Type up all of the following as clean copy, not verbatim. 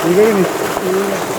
ठीक है कि नहीं?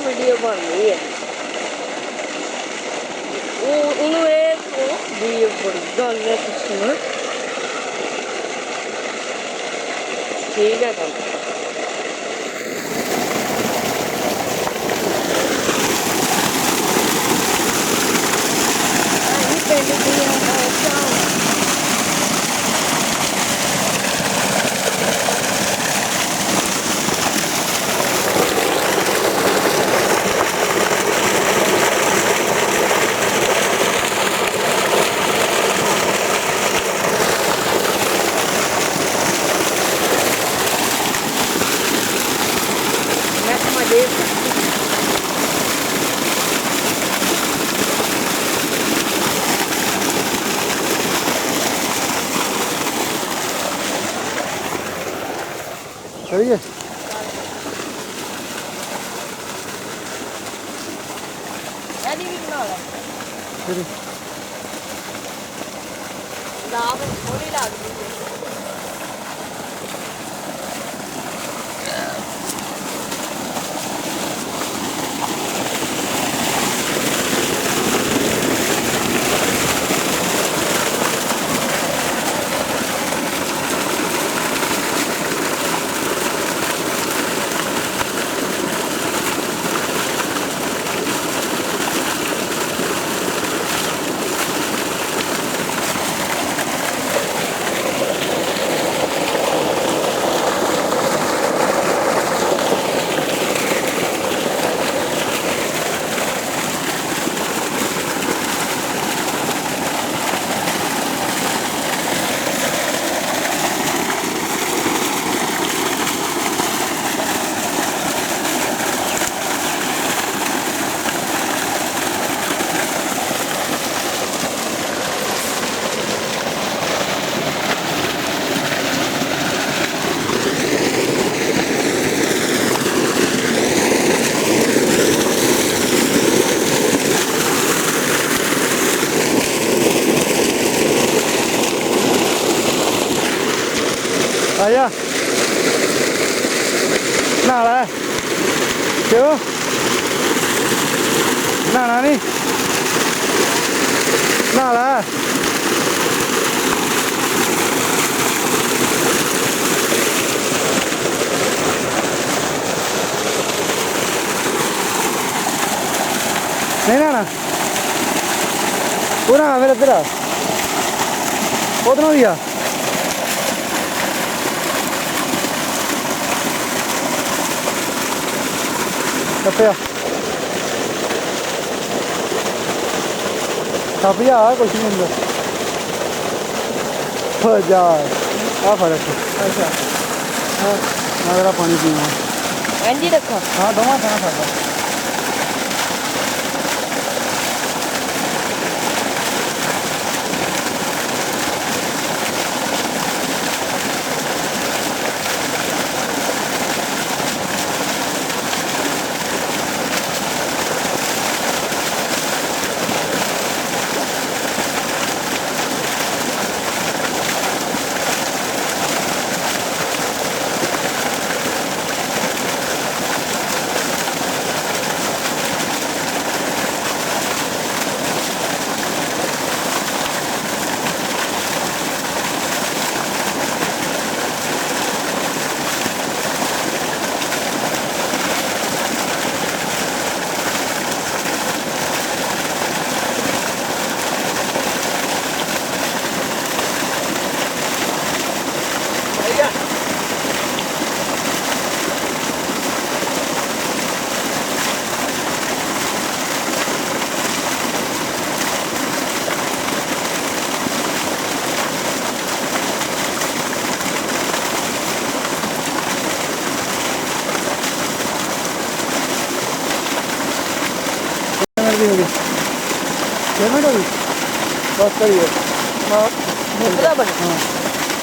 वीडियो बन रही है भी बड़ी गल है सुन ठीक है कल सही है थोड़ी लागती है आजा नहाना है क्यों नहाना नहीं नहाना है नहीं नहाना तू नहा फिर इधर आ उधरों दिया कप्पे कप जा कुछ नहीं अंदर जा आ फर्क अच्छा हाँ मैं जरा पानी पीना जी रखो हाँ दोवां खाना खाता ਪੇਮੈਂਟ ਹੋ ਗਈ ਬਸ ਕਰੀਏ ਹਾਂ ਬਰਾਬਰ ਹਾਂ